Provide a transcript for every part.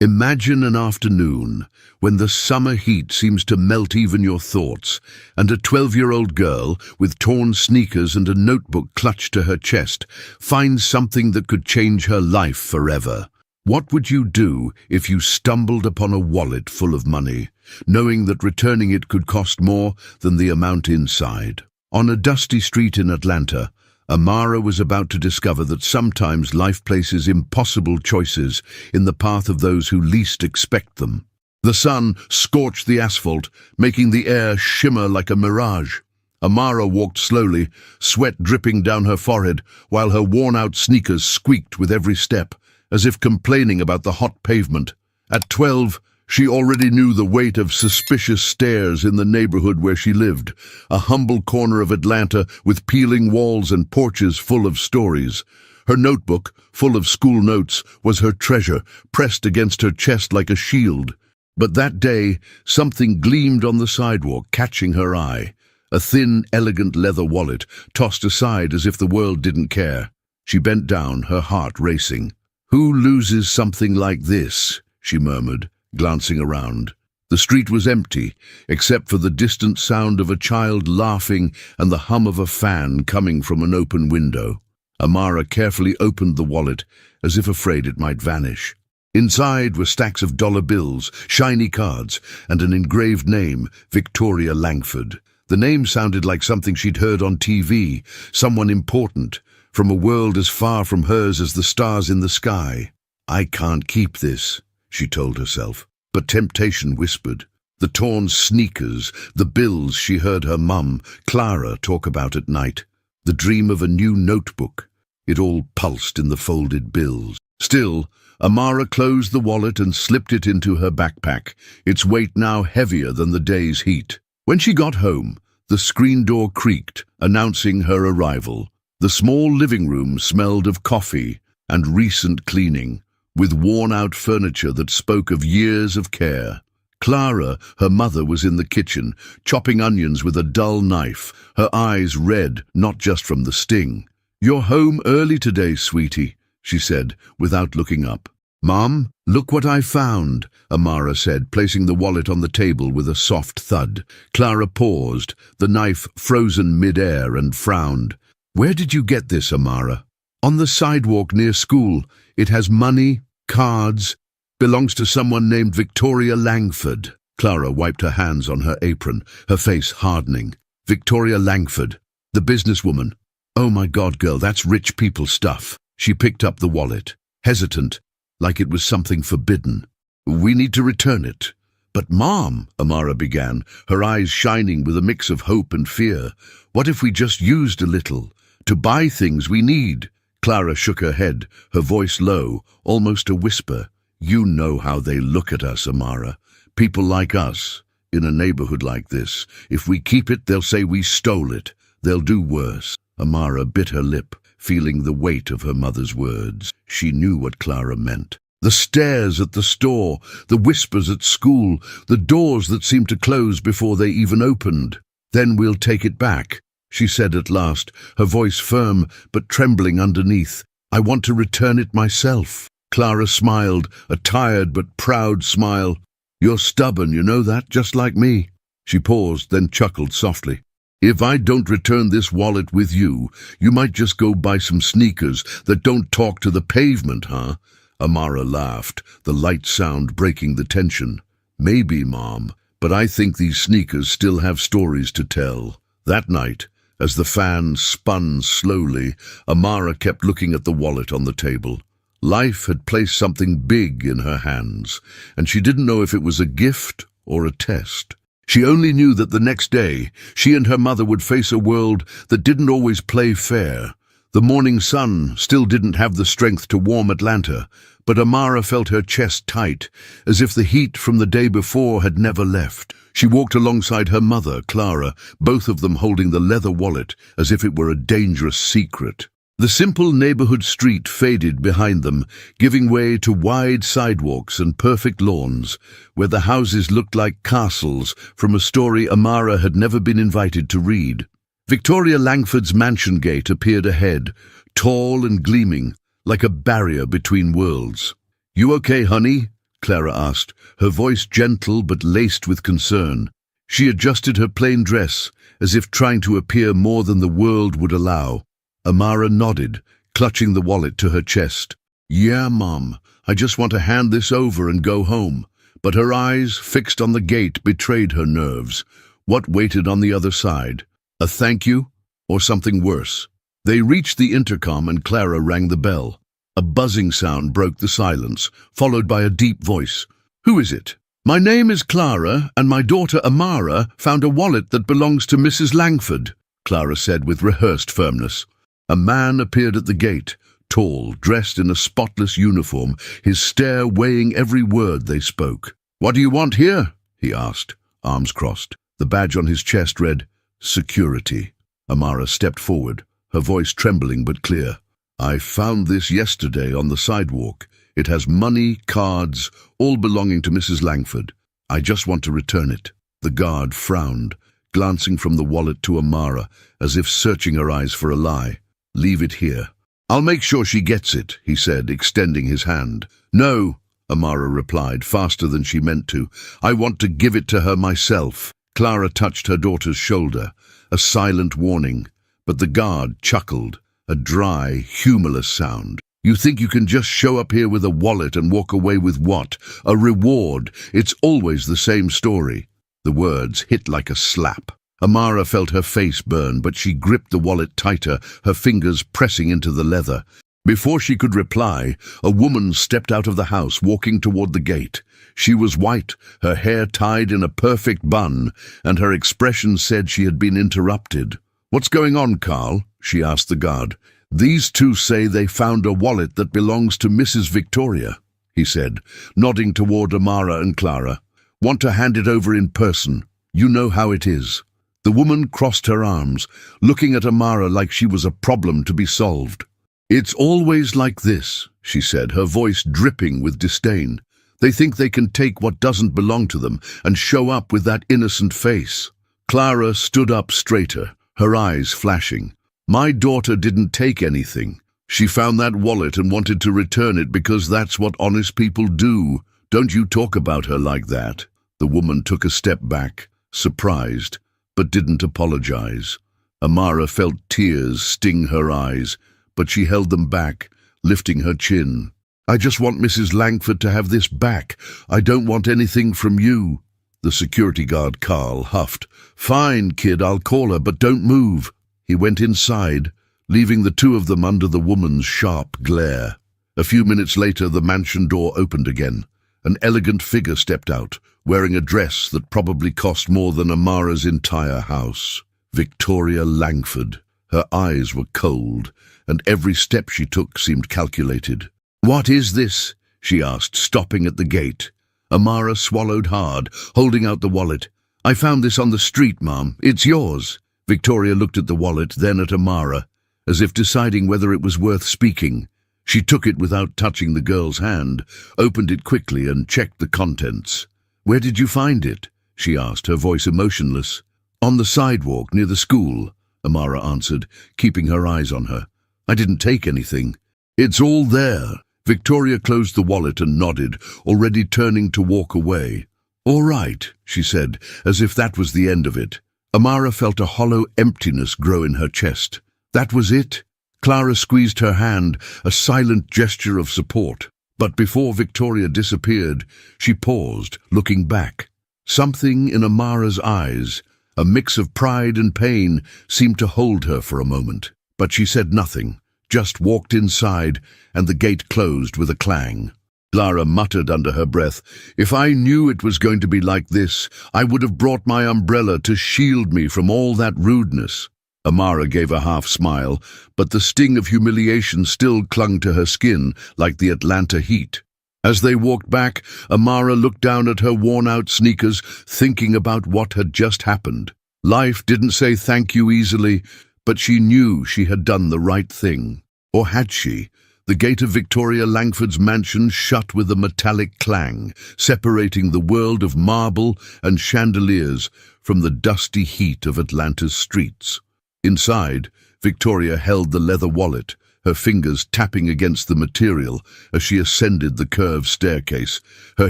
Imagine an afternoon when the summer heat seems to melt even your thoughts, and a 12-year-old girl with torn sneakers and a notebook clutched to her chest finds something that could change her life forever. What would you do if you stumbled upon a wallet full of money, knowing that returning it could cost more than the amount inside? On a dusty street in Atlanta, Amara was about to discover that sometimes life places impossible choices in the path of those who least expect them. The sun scorched the asphalt, making the air shimmer like a mirage. Amara walked slowly, sweat dripping down her forehead, while her worn-out sneakers squeaked with every step, as if complaining about the hot pavement. At 12, she already knew the weight of suspicious stares in the neighborhood where she lived, a humble corner of Atlanta with peeling walls and porches full of stories. Her notebook, full of school notes, was her treasure, pressed against her chest like a shield. But that day, something gleamed on the sidewalk, catching her eye. A thin, elegant leather wallet, tossed aside as if the world didn't care. She bent down, her heart racing. "Who loses something like this?" she murmured, glancing around. The street was empty, except for the distant sound of a child laughing and the hum of a fan coming from an open window. Amara carefully opened the wallet, as if afraid it might vanish. Inside were stacks of dollar bills, shiny cards, and an engraved name, Victoria Langford. The name sounded like something she'd heard on TV, someone important, from a world as far from hers as the stars in the sky. "I can't keep this," she told herself. But temptation whispered. The torn sneakers, the bills she heard her mum, Clara, talk about at night. The dream of a new notebook. It all pulsed in the folded bills. Still, Amara closed the wallet and slipped it into her backpack, its weight now heavier than the day's heat. When she got home, the screen door creaked, announcing her arrival. The small living room smelled of coffee and recent cleaning, with worn-out furniture that spoke of years of care. Clara, her mother, was in the kitchen, chopping onions with a dull knife, her eyes red, not just from the sting. "You're home early today, sweetie," she said, without looking up. "Mom, look what I found," Amara said, placing the wallet on the table with a soft thud. Clara paused, the knife frozen mid-air, and frowned. "Where did you get this, Amara?" "On the sidewalk near school. It has money, cards, belongs to someone named Victoria Langford." Clara wiped her hands on her apron, her face hardening. "Victoria Langford, the businesswoman. Oh my God, girl, that's rich people stuff." She picked up the wallet, hesitant, like it was something forbidden. "We need to return it." "But Mom," Amara began, her eyes shining with a mix of hope and fear. "What if we just used a little to buy things we need?" Clara shook her head, her voice low, almost a whisper. "You know how they look at us, Amara. People like us, in a neighborhood like this. If we keep it, they'll say we stole it. They'll do worse." Amara bit her lip, feeling the weight of her mother's words. She knew what Clara meant. The stares at the store, the whispers at school, the doors that seemed to close before they even opened. "Then we'll take it back," she said at last, her voice firm but trembling underneath. "I want to return it myself." Clara smiled, a tired but proud smile. "You're stubborn, you know that, just like me." She paused, then chuckled softly. "If I don't return this wallet with you, you might just go buy some sneakers that don't talk to the pavement, huh?" Amara laughed, the light sound breaking the tension. "Maybe, Mom, but I think these sneakers still have stories to tell." That night, as the fan spun slowly, Amara kept looking at the wallet on the table. Life had placed something big in her hands, and she didn't know if it was a gift or a test. She only knew that the next day, she and her mother would face a world that didn't always play fair. The morning sun still didn't have the strength to warm Atlanta, but Amara felt her chest tight, as if the heat from the day before had never left. She walked alongside her mother, Clara, both of them holding the leather wallet as if it were a dangerous secret. The simple neighborhood street faded behind them, giving way to wide sidewalks and perfect lawns, where the houses looked like castles from a story Amara had never been invited to read. Victoria Langford's mansion gate appeared ahead, tall and gleaming, like a barrier between worlds. "You okay, honey?" Clara asked, her voice gentle but laced with concern. She adjusted her plain dress, as if trying to appear more than the world would allow. Amara nodded, clutching the wallet to her chest. "Yeah, Mom, I just want to hand this over and go home." But her eyes, fixed on the gate, betrayed her nerves. What waited on the other side? A thank you? Or something worse? They reached the intercom and Clara rang the bell. A buzzing sound broke the silence, followed by a deep voice. "Who is it?" "My name is Clara, and my daughter Amara found a wallet that belongs to Mrs. Langford," Clara said with rehearsed firmness. A man appeared at the gate, tall, dressed in a spotless uniform, his stare weighing every word they spoke. "What do you want here?" he asked, arms crossed. The badge on his chest read, "Security." Amara stepped forward, her voice trembling but clear. "I found this yesterday on the sidewalk. It has money, cards, all belonging to Mrs. Langford. I just want to return it." The guard frowned, glancing from the wallet to Amara, as if searching her eyes for a lie. "Leave it here." "I'll make sure she gets it," he said, extending his hand. "No," Amara replied, faster than she meant to. "I want to give it to her myself." Clara touched her daughter's shoulder, a silent warning, but the guard chuckled, a dry, humorless sound. "You think you can just show up here with a wallet and walk away with what? A reward. It's always the same story." The words hit like a slap. Amara felt her face burn, but she gripped the wallet tighter, her fingers pressing into the leather. Before she could reply, a woman stepped out of the house, walking toward the gate. She was white, her hair tied in a perfect bun, and her expression said she had been interrupted. "What's going on, Carl?" she asked the guard. "These two say they found a wallet that belongs to Mrs. Victoria," he said, nodding toward Amara and Clara. "Want to hand it over in person. You know how it is." The woman crossed her arms, looking at Amara like she was a problem to be solved. "It's always like this," she said, her voice dripping with disdain. "They think they can take what doesn't belong to them and show up with that innocent face." Clara stood up straighter, her eyes flashing. "My daughter didn't take anything. She found that wallet and wanted to return it because that's what honest people do. Don't you talk about her like that." The woman took a step back, surprised, but didn't apologize. Amara felt tears sting her eyes, but she held them back, lifting her chin. "I just want Mrs. Langford to have this back. I don't want anything from you." The security guard, Carl, huffed. "Fine, kid, I'll call her, but don't move." He went inside, leaving the two of them under the woman's sharp glare. A few minutes later, the mansion door opened again. An elegant figure stepped out, wearing a dress that probably cost more than Amara's entire house. Victoria Langford. Her eyes were cold, and every step she took seemed calculated. "What is this?" she asked, stopping at the gate. Amara swallowed hard, holding out the wallet. "I found this on the street, Mom. It's yours." Victoria looked at the wallet, then at Amara, as if deciding whether it was worth speaking. She took it without touching the girl's hand, opened it quickly and checked the contents. "Where did you find it?" she asked, her voice emotionless. "On the sidewalk near the school," Amara answered, keeping her eyes on her. "I didn't take anything." "It's all there." Victoria closed the wallet and nodded, already turning to walk away. "All right," she said, as if that was the end of it. Amara felt a hollow emptiness grow in her chest. That was it? Clara squeezed her hand, a silent gesture of support. But before Victoria disappeared, she paused, looking back. Something in Amara's eyes, a mix of pride and pain, seemed to hold her for a moment. But she said nothing, just walked inside, and the gate closed with a clang. Clara muttered under her breath, "If I knew it was going to be like this, I would have brought my umbrella to shield me from all that rudeness." Amara gave a half-smile, but the sting of humiliation still clung to her skin like the Atlanta heat. As they walked back, Amara looked down at her worn-out sneakers, thinking about what had just happened. Life didn't say thank you easily, but she knew she had done the right thing. Or had she? The gate of Victoria Langford's mansion shut with a metallic clang, separating the world of marble and chandeliers from the dusty heat of Atlanta's streets. Inside, Victoria held the leather wallet, her fingers tapping against the material as she ascended the curved staircase, her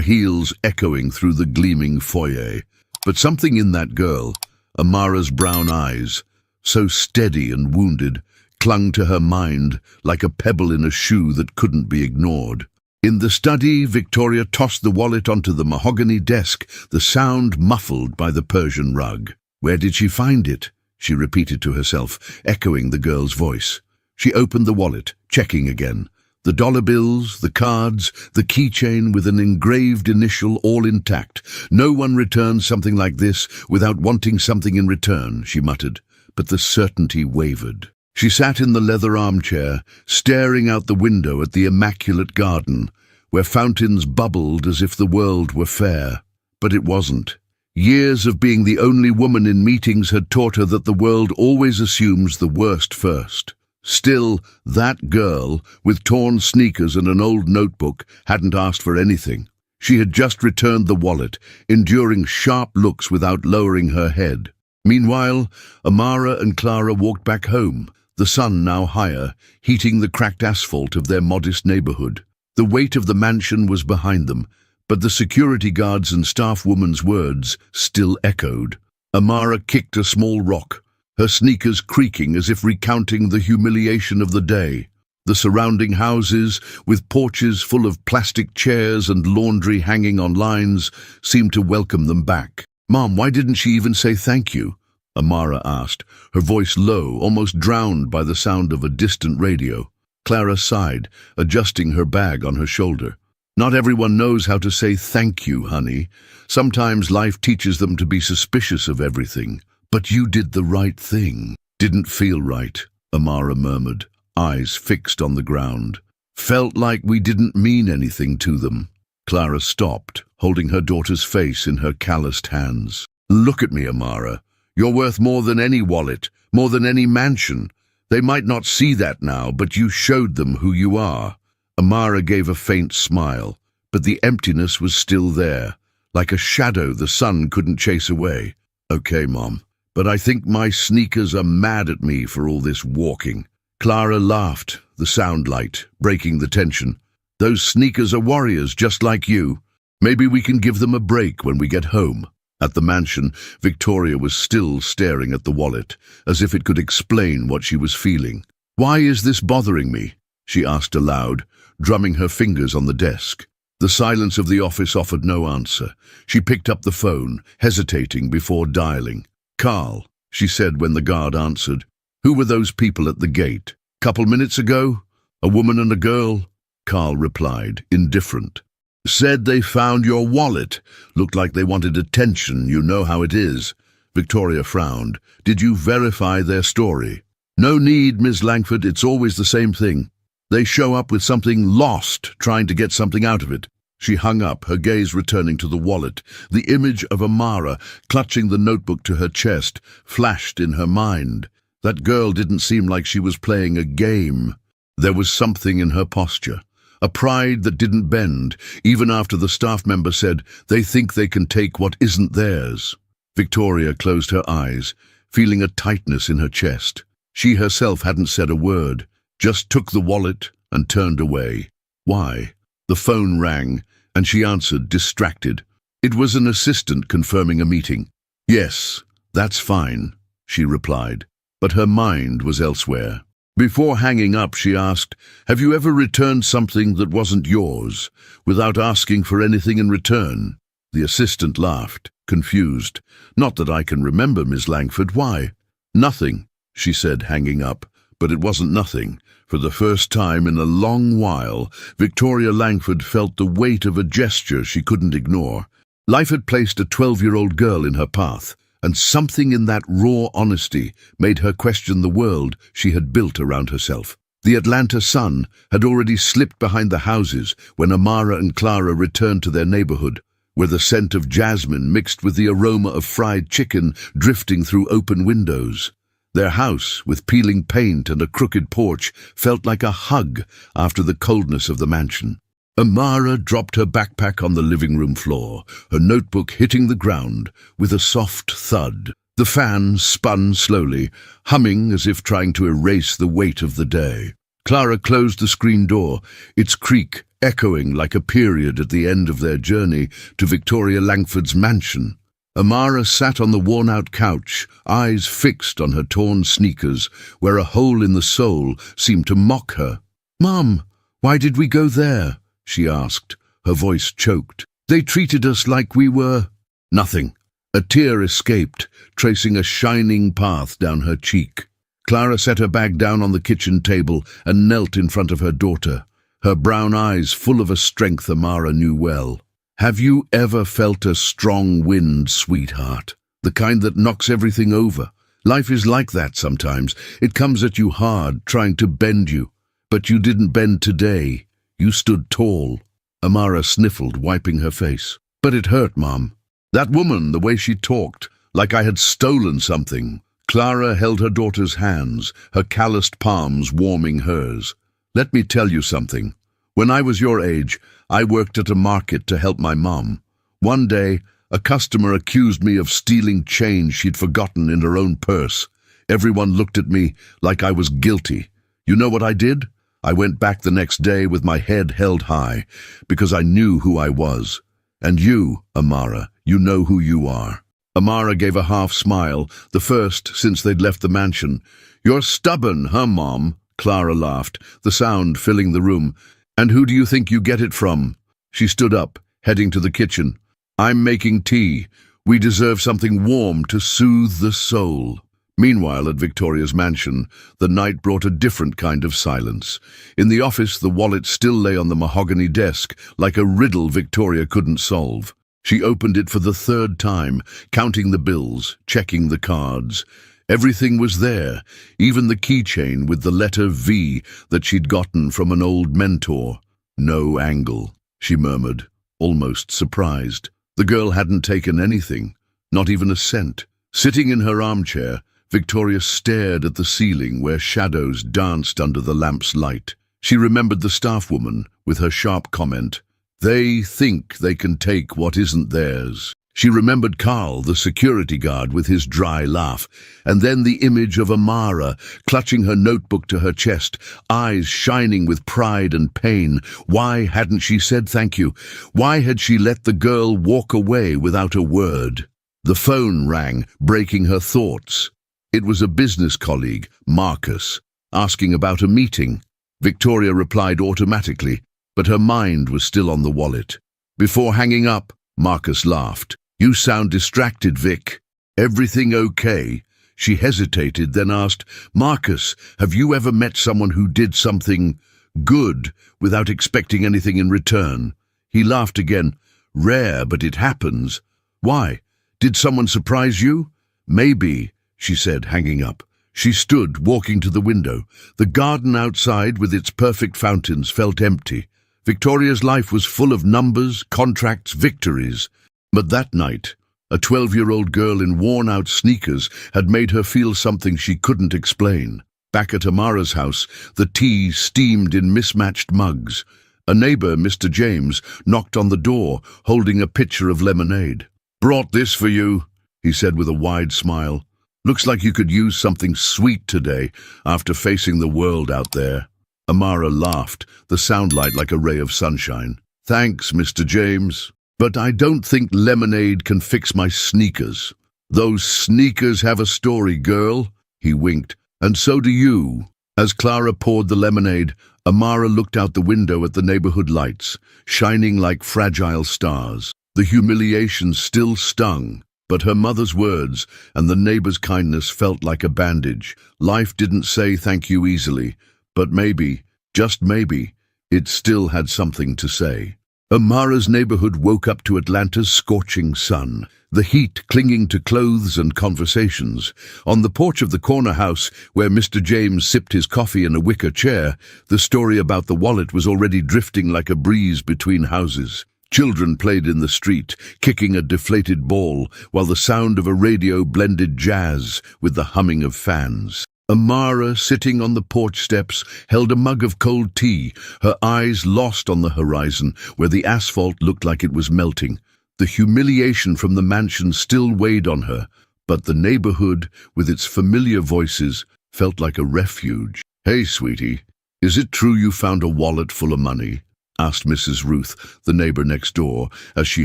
heels echoing through the gleaming foyer. But something in that girl, Amara's brown eyes, so steady and wounded, clung to her mind like a pebble in a shoe that couldn't be ignored. In the study, Victoria tossed the wallet onto the mahogany desk, the sound muffled by the Persian rug. Where did she find it? She repeated to herself, echoing the girl's voice. She opened the wallet, checking again. The dollar bills, the cards, the keychain with an engraved initial all intact. No one returns something like this without wanting something in return, she muttered, but the certainty wavered. She sat in the leather armchair, staring out the window at the immaculate garden, where fountains bubbled as if the world were fair. But it wasn't. Years of being the only woman in meetings had taught her that the world always assumes the worst first. Still, that girl, with torn sneakers and an old notebook, hadn't asked for anything. She had just returned the wallet, enduring sharp looks without lowering her head. Meanwhile, Amara and Clara walked back home, the sun now higher, heating the cracked asphalt of their modest neighborhood. The weight of the mansion was behind them, but the security guards and staff woman's words still echoed. Amara kicked a small rock, her sneakers creaking as if recounting the humiliation of the day. The surrounding houses, with porches full of plastic chairs and laundry hanging on lines, seemed to welcome them back. "Mom, why didn't she even say thank you?" Amara asked, her voice low, almost drowned by the sound of a distant radio. Clara sighed, adjusting her bag on her shoulder. "Not everyone knows how to say thank you, honey. Sometimes life teaches them to be suspicious of everything. But you did the right thing." "Didn't feel right," Amara murmured, eyes fixed on the ground. "Felt like we didn't mean anything to them." Clara stopped, holding her daughter's face in her calloused hands. "Look at me, Amara. You're worth more than any wallet, more than any mansion. They might not see that now, but you showed them who you are." Amara gave a faint smile, but the emptiness was still there, like a shadow the sun couldn't chase away. "Okay, Mom, but I think my sneakers are mad at me for all this walking." Clara laughed, the sound light, breaking the tension. "Those sneakers are warriors just like you. Maybe we can give them a break when we get home." At the mansion, Victoria was still staring at the wallet, as if it could explain what she was feeling. "Why is this bothering me?" she asked aloud, drumming her fingers on the desk. The silence of the office offered no answer. She picked up the phone, hesitating before dialing. "Carl," she said when the guard answered. "Who were those people at the gate? Couple minutes ago? A woman and a girl?" Carl replied, indifferent. "Said they found your wallet. Looked like they wanted attention, you know how it is." Victoria frowned. "Did you verify their story?" "No need, Miss Langford, it's always the same thing. They show up with something lost, trying to get something out of it." She hung up, her gaze returning to the wallet. The image of Amara, clutching the notebook to her chest, flashed in her mind. That girl didn't seem like she was playing a game. There was something in her posture, a pride that didn't bend, even after the staff member said they think they can take what isn't theirs. Victoria closed her eyes, feeling a tightness in her chest. She herself hadn't said a word, just took the wallet and turned away. Why? The phone rang, and she answered, distracted. It was an assistant confirming a meeting. "Yes, that's fine," she replied, but her mind was elsewhere. Before hanging up, she asked, "Have you ever returned something that wasn't yours, without asking for anything in return?" The assistant laughed, confused. "Not that I can remember, Miss Langford. Why?" "Nothing," she said, hanging up. But it wasn't nothing. For the first time in a long while, Victoria Langford felt the weight of a gesture she couldn't ignore. Life had placed a 12-year-old girl in her path, and something in that raw honesty made her question the world she had built around herself. The Atlanta sun had already slipped behind the houses when Amara and Clara returned to their neighborhood, where the scent of jasmine mixed with the aroma of fried chicken drifting through open windows. Their house, with peeling paint and a crooked porch, felt like a hug after the coldness of the mansion. Amara dropped her backpack on the living room floor, her notebook hitting the ground with a soft thud. The fan spun slowly, humming as if trying to erase the weight of the day. Clara closed the screen door, its creak echoing like a period at the end of their journey to Victoria Langford's mansion. Amara sat on the worn-out couch, eyes fixed on her torn sneakers, where a hole in the sole seemed to mock her. "Mom, why did we go there?" she asked, her voice choked. "They treated us like we were—" Nothing. A tear escaped, tracing a shining path down her cheek. Clara set her bag down on the kitchen table and knelt in front of her daughter, her brown eyes full of a strength Amara knew well. "Have you ever felt a strong wind, sweetheart? The kind that knocks everything over? Life is like that sometimes. It comes at you hard, trying to bend you. But you didn't bend today. You stood tall." Amara sniffled, wiping her face. "But it hurt, Mom. That woman, the way she talked, like I had stolen something." Clara held her daughter's hands, her calloused palms warming hers. "Let me tell you something. When I was your age, I worked at a market to help my mom. One day, a customer accused me of stealing change she'd forgotten in her own purse. Everyone looked at me like I was guilty. You know what I did? I went back the next day with my head held high, because I knew who I was. And you, Amara, you know who you are." Amara gave a half smile, the first since they'd left the mansion. "You're stubborn, huh, Mom?" Clara laughed, the sound filling the room. "And who do you think you get it from?" She stood up, heading to the kitchen. "I'm making tea. We deserve something warm to soothe the soul." Meanwhile, at Victoria's mansion, the night brought a different kind of silence. In the office, the wallet still lay on the mahogany desk, like a riddle Victoria couldn't solve. She opened it for the third time, counting the bills, checking the cards. Everything was there, even the keychain with the letter V that she'd gotten from an old mentor. "No angle," she murmured, almost surprised. The girl hadn't taken anything, not even a cent. Sitting in her armchair, Victoria stared at the ceiling where shadows danced under the lamp's light. She remembered the staff woman with her sharp comment, "They think they can take what isn't theirs." She remembered Carl, the security guard, with his dry laugh, and then the image of Amara, clutching her notebook to her chest, eyes shining with pride and pain. Why hadn't she said thank you? Why had she let the girl walk away without a word? The phone rang, breaking her thoughts. It was a business colleague, Marcus, asking about a meeting. Victoria replied automatically, but her mind was still on the wallet. Before hanging up, Marcus laughed. "You sound distracted, Vic. Everything okay?" She hesitated, then asked, "Marcus, have you ever met someone who did something good without expecting anything in return?" He laughed again. "Rare, but it happens." "Why? Did someone surprise you?" "Maybe," she said, hanging up. She stood, walking to the window. The garden outside, with its perfect fountains, felt empty. Victoria's life was full of numbers, contracts, victories. But that night, a 12-year-old girl in worn-out sneakers had made her feel something she couldn't explain. Back at Amara's house, the tea steamed in mismatched mugs. A neighbor, Mr. James, knocked on the door, holding a pitcher of lemonade. "Brought this for you," he said with a wide smile. "Looks like you could use something sweet today, after facing the world out there." Amara laughed, the soundbite like a ray of sunshine. "Thanks, Mr. James. But I don't think lemonade can fix my sneakers." "Those sneakers have a story, girl," he winked. "And so do you." As Clara poured the lemonade, Amara looked out the window at the neighborhood lights, shining like fragile stars. The humiliation still stung, but her mother's words and the neighbor's kindness felt like a bandage. Life didn't say thank you easily, but maybe, just maybe, it still had something to say. Amara's neighborhood woke up to Atlanta's scorching sun, the heat clinging to clothes and conversations. On the porch of the corner house, where Mr. James sipped his coffee in a wicker chair, the story about the wallet was already drifting like a breeze between houses. Children played in the street, kicking a deflated ball, while the sound of a radio blended jazz with the humming of fans. Amara, sitting on the porch steps, held a mug of cold tea, her eyes lost on the horizon, where the asphalt looked like it was melting. The humiliation from the mansion still weighed on her, but the neighborhood, with its familiar voices, felt like a refuge. "Hey, sweetie, "Is it true you found a wallet full of money?" asked Mrs. Ruth, the neighbor next door, as she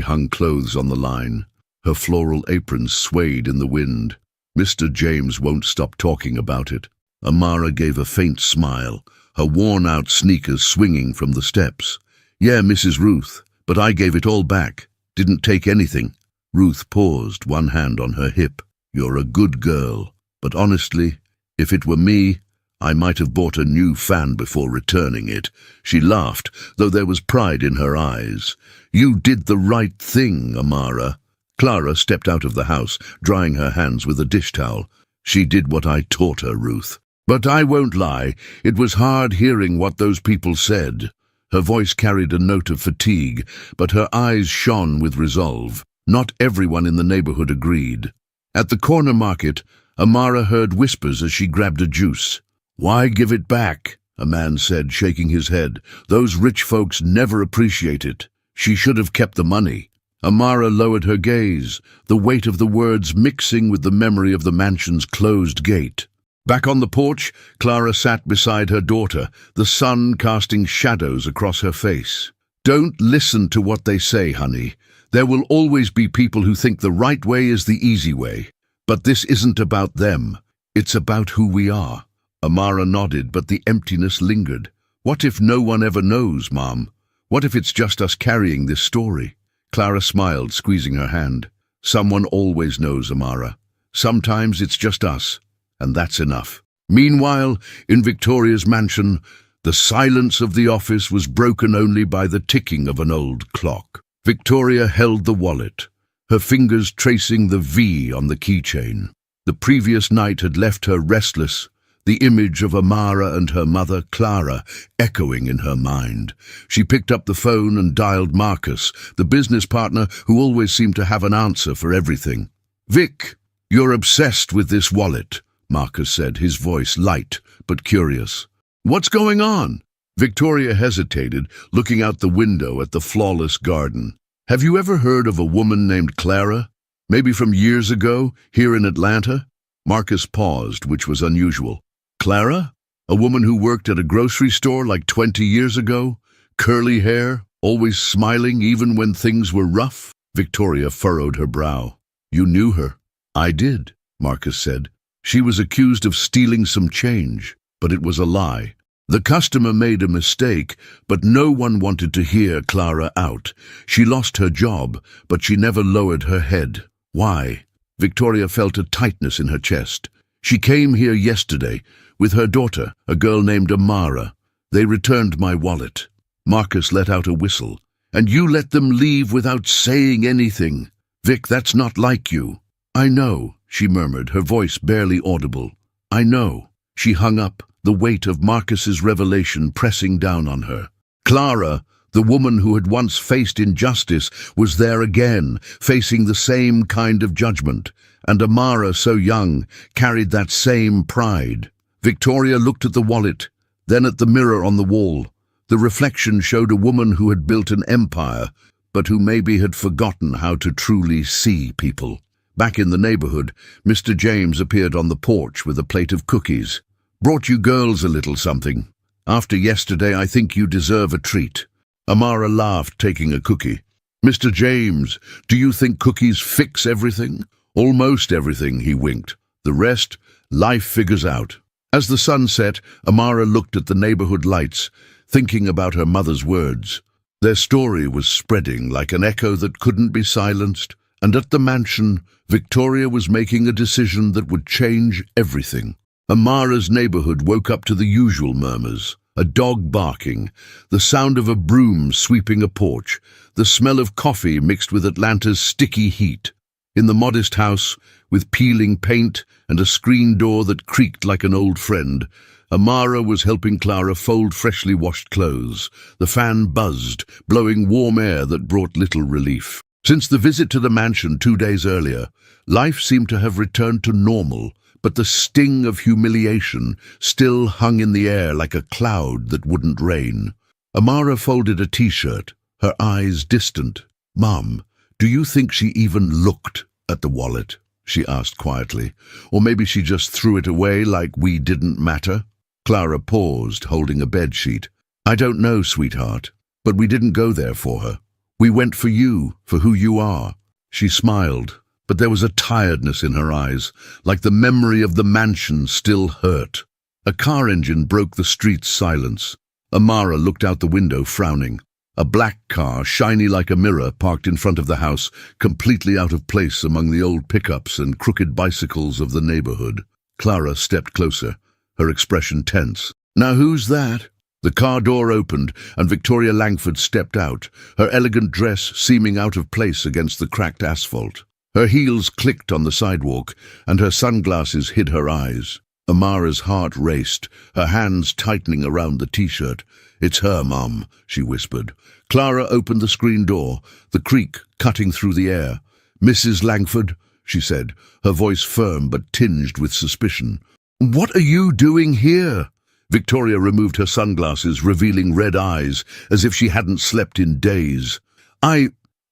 hung clothes on the line. Her floral apron swayed in the wind. "Mr. James won't stop talking about it." Amara gave a faint smile, her worn-out sneakers swinging from the steps. "Yeah, Mrs. Ruth, but I gave it all back. Didn't take anything." Ruth paused, one hand on her hip. "You're a good girl, but honestly, if it were me, I might have bought a new fan before returning it." She laughed, though there was pride in her eyes. "You did the right thing, Amara." Clara stepped out of the house, drying her hands with a dish towel. "She did what I taught her, Ruth. But I won't lie, it was hard hearing what those people said." Her voice carried a note of fatigue, but her eyes shone with resolve. Not everyone in the neighborhood agreed. At the corner market, Amara heard whispers as she grabbed a juice. "Why give it back?" a man said, shaking his head. "Those rich folks never appreciate it. She should have kept the money." Amara lowered her gaze, the weight of the words mixing with the memory of the mansion's closed gate. Back on the porch, Clara sat beside her daughter, the sun casting shadows across her face. "Don't listen to what they say, honey. There will always be people who think the right way is the easy way. But this isn't about them. It's about who we are." Amara nodded, but the emptiness lingered. "What if no one ever knows, Mom? What if it's just us carrying this story?" Clara smiled, squeezing her hand. "Someone always knows, Amara. Sometimes it's just us, and that's enough." Meanwhile, in Victoria's mansion, the silence of the office was broken only by the ticking of an old clock. Victoria held the wallet, her fingers tracing the V on the keychain. The previous night had left her restless, the image of Amara and her mother, Clara, echoing in her mind. She picked up the phone and dialed Marcus, the business partner who always seemed to have an answer for everything. "Vic, you're obsessed with this wallet," Marcus said, his voice light but curious. "What's going on?" Victoria hesitated, looking out the window at the flawless garden. "Have you ever heard of a woman named Clara? Maybe from years ago, here in Atlanta?" Marcus paused, which was unusual. "Clara? A woman who worked at a grocery store like 20 years ago? Curly hair, always smiling even when things were rough?" Victoria furrowed her brow. "You knew her." "I did," Marcus said. "She was accused of stealing some change, but it was a lie. The customer made a mistake, but no one wanted to hear Clara out. She lost her job, but she never lowered her head. Why?" Victoria felt a tightness in her chest. "She came here yesterday with her daughter, a girl named Amara. They returned my wallet." Marcus let out a whistle. "And you let them leave without saying anything. Vic, that's not like you." "I know," she murmured, her voice barely audible. "I know." She hung up, the weight of Marcus's revelation pressing down on her. Clara, the woman who had once faced injustice, was there again, facing the same kind of judgment. And Amara, so young, carried that same pride. Victoria looked at the wallet, then at the mirror on the wall. The reflection showed a woman who had built an empire, but who maybe had forgotten how to truly see people. Back in the neighborhood, Mr. James appeared on the porch with a plate of cookies. "Brought you girls a little something. After yesterday, I think you deserve a treat." Amara laughed, taking a cookie. "Mr. James, do you think cookies fix everything?" "Almost everything," he winked. "The rest, life figures out." As the sun set, Amara looked at the neighborhood lights, thinking about her mother's words. Their story was spreading like an echo that couldn't be silenced, and at the mansion, Victoria was making a decision that would change everything. Amara's neighborhood woke up to the usual murmurs. A dog barking, the sound of a broom sweeping a porch, the smell of coffee mixed with Atlanta's sticky heat. In the modest house, with peeling paint and a screen door that creaked like an old friend, Amara was helping Clara fold freshly washed clothes. The fan buzzed, blowing warm air that brought little relief. Since the visit to the mansion 2 days earlier, life seemed to have returned to normal, but the sting of humiliation still hung in the air like a cloud that wouldn't rain. Amara folded a t-shirt, her eyes distant. "Mom, do you think she even looked at the wallet?" she asked quietly. "Or maybe she just threw it away like we didn't matter?" Clara paused, holding a bedsheet. I don't know, sweetheart, but we didn't go there for her. We went for you, for who you are. She smiled, but there was a tiredness in her eyes, like the memory of the mansion still hurt. A car engine broke the street's silence. Amara looked out the window, frowning. A black car, shiny like a mirror, parked in front of the house, completely out of place among the old pickups and crooked bicycles of the neighborhood. Clara stepped closer, her expression tense. Now who's that? The car door opened, and Victoria Langford stepped out, her elegant dress seeming out of place against the cracked asphalt. Her heels clicked on the sidewalk, and her sunglasses hid her eyes. Amara's heart raced, her hands tightening around the T-shirt. It's her, Mum, she whispered. Clara opened the screen door, the creak cutting through the air. Mrs. Langford, she said, her voice firm but tinged with suspicion. What are you doing here? Victoria removed her sunglasses, revealing red eyes, as if she hadn't slept in days. I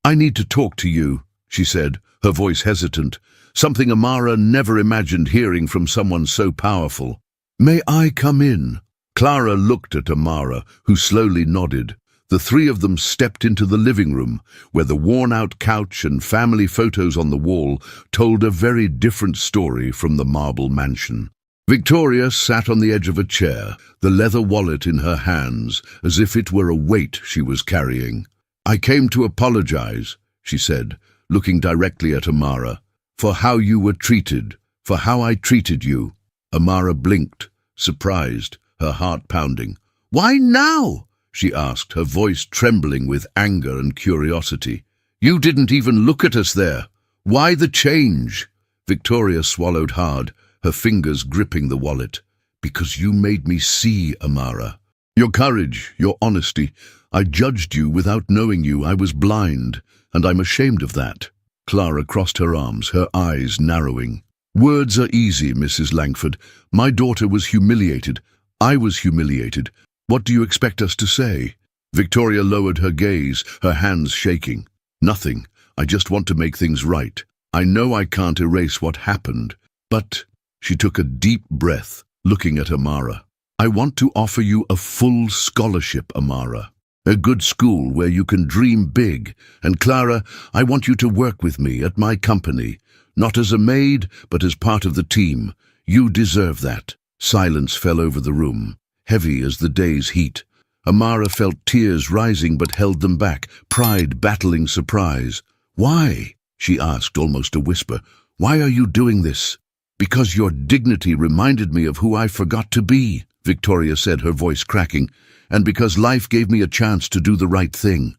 need to talk to you, she said, her voice hesitant, something Amara never imagined hearing from someone so powerful. May I come in? Clara looked at Amara, who slowly nodded. The three of them stepped into the living room, where the worn-out couch and family photos on the wall told a very different story from the marble mansion. Victoria sat on the edge of a chair, the leather wallet in her hands, as if it were a weight she was carrying. I came to apologize, she said, looking directly at Amara, for how you were treated, for how I treated you. Amara blinked, surprised, her heart pounding. Why now? She asked, her voice trembling with anger and curiosity. You didn't even look at us there. Why the change? Victoria swallowed hard, her fingers gripping the wallet. Because you made me see, Amara. Your courage, your honesty. I judged you without knowing you. I was blind, and I'm ashamed of that. Clara crossed her arms, her eyes narrowing. Words are easy, Mrs. Langford. My daughter was humiliated. I was humiliated. What do you expect us to say? Victoria lowered her gaze, her hands shaking. Nothing. I just want to make things right. I know I can't erase what happened, but... She took a deep breath, looking at Amara. I want to offer you a full scholarship, Amara. A good school where you can dream big. And Clara, I want you to work with me at my company. Not as a maid, but as part of the team. You deserve that. Silence fell over the room, heavy as the day's heat. Amara felt tears rising but held them back, pride battling surprise. Why? She asked, almost a whisper. Why are you doing this? Because your dignity reminded me of who I forgot to be, Victoria said, her voice cracking, and because life gave me a chance to do the right thing.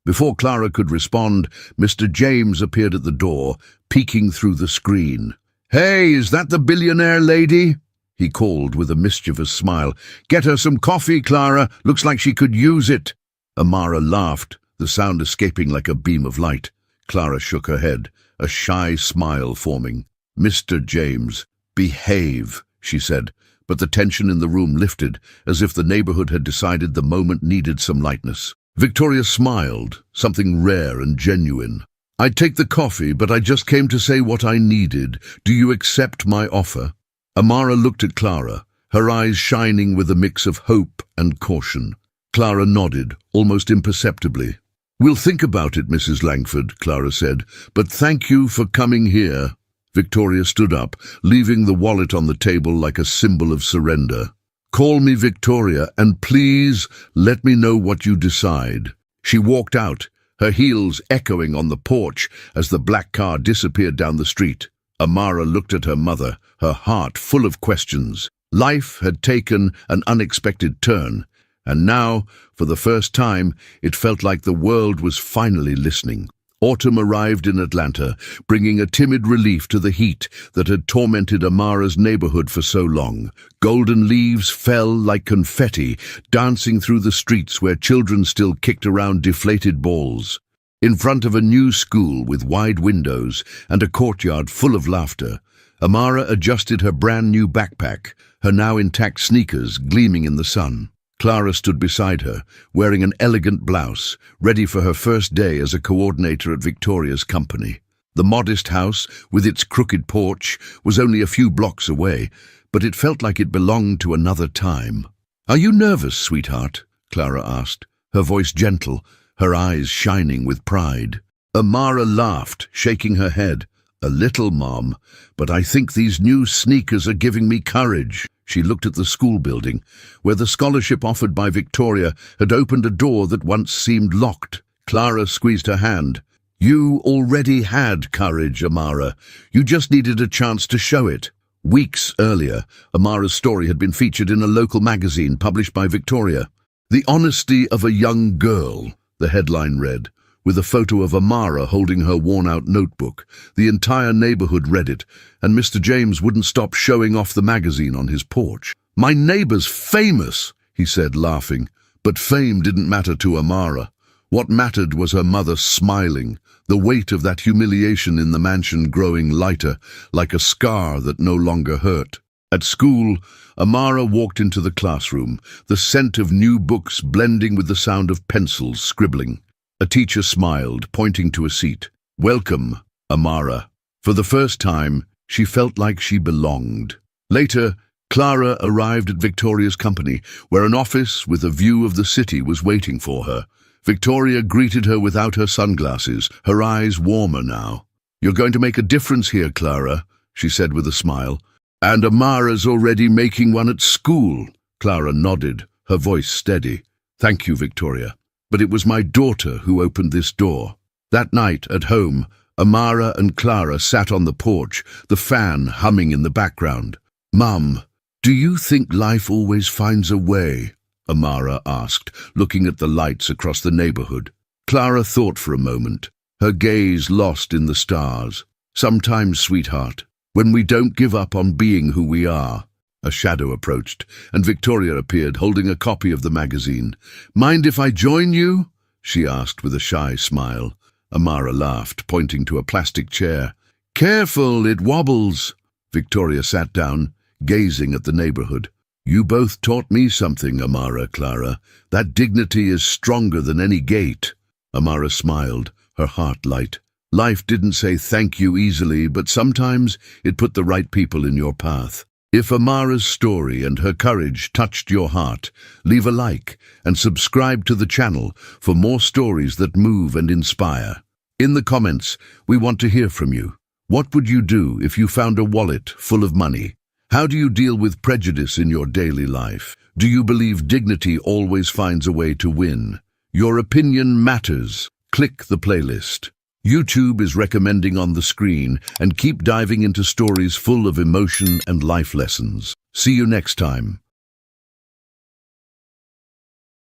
Before Clara could respond, Mr. James appeared at the door, peeking through the screen. Hey, is that the billionaire lady? He called with a mischievous smile. Get her some coffee, Clara. Looks like she could use it. Amara laughed, the sound escaping like a beam of light. Clara shook her head, a shy smile forming. Mr. James, behave, she said, but the tension in the room lifted, as if the neighborhood had decided the moment needed some lightness. Victoria smiled, something rare and genuine. I'd take the coffee, but I just came to say what I needed. Do you accept my offer? Amara looked at Clara, her eyes shining with a mix of hope and caution. Clara nodded, almost imperceptibly. We'll think about it, Mrs. Langford, Clara said, but thank you for coming here. Victoria stood up, leaving the wallet on the table like a symbol of surrender. Call me Victoria, and please let me know what you decide. She walked out, her heels echoing on the porch as the black car disappeared down the street. Amara looked at her mother, her heart full of questions. Life had taken an unexpected turn, and now, for the first time, it felt like the world was finally listening. Autumn arrived in Atlanta, bringing a timid relief to the heat that had tormented Amara's neighborhood for so long. Golden leaves fell like confetti, dancing through the streets where children still kicked around deflated balls. In front of a new school with wide windows and a courtyard full of laughter, Amara adjusted her brand-new backpack, her now intact sneakers gleaming in the sun. Clara stood beside her, wearing an elegant blouse, ready for her first day as a coordinator at Victoria's company. The modest house, with its crooked porch, was only a few blocks away, but it felt like it belonged to another time. "Are you nervous, sweetheart?" Clara asked, her voice gentle, her eyes shining with pride. Amara laughed, shaking her head. "A little, Mom, but I think these new sneakers are giving me courage." She looked at the school building, where the scholarship offered by Victoria had opened a door that once seemed locked. Clara squeezed her hand. "You already had courage, Amara. You just needed a chance to show it." Weeks earlier, Amara's story had been featured in a local magazine published by Victoria. "The Honesty of a Young Girl," the headline read, with a photo of Amara holding her worn-out notebook. The entire neighborhood read it, and Mr. James wouldn't stop showing off the magazine on his porch. "My neighbor's famous," he said, laughing. But fame didn't matter to Amara. What mattered was her mother smiling, the weight of that humiliation in the mansion growing lighter, like a scar that no longer hurt. At school, Amara walked into the classroom, the scent of new books blending with the sound of pencils scribbling. A teacher smiled, pointing to a seat. "Welcome, Amara." For the first time, she felt like she belonged. Later, Clara arrived at Victoria's company, where an office with a view of the city was waiting for her. Victoria greeted her without her sunglasses, her eyes warmer now. "You're going to make a difference here, Clara," she said with a smile. "And Amara's already making one at school." Clara nodded, her voice steady. "Thank you, Victoria. But it was my daughter who opened this door." That night, at home, Amara and Clara sat on the porch, the fan humming in the background. "Mum, do you think life always finds a way?" Amara asked, looking at the lights across the neighborhood. Clara thought for a moment, her gaze lost in the stars. "Sometimes, sweetheart, when we don't give up on being who we are." A shadow approached, and Victoria appeared, holding a copy of the magazine. "Mind if I join you?" she asked with a shy smile. Amara laughed, pointing to a plastic chair. "Careful, it wobbles." Victoria sat down, gazing at the neighborhood. "You both taught me something, Amara, Clara. That dignity is stronger than any gate." Amara smiled, her heart light. Life didn't say thank you easily, but sometimes it put the right people in your path. If Amara's story and her courage touched your heart, leave a like and subscribe to the channel for more stories that move and inspire. In the comments, we want to hear from you. What would you do if you found a wallet full of money? How do you deal with prejudice in your daily life? Do you believe dignity always finds a way to win? Your opinion matters. Click the playlist. YouTube is recommending on the screen, and keep diving into stories full of emotion and life lessons. See you next time.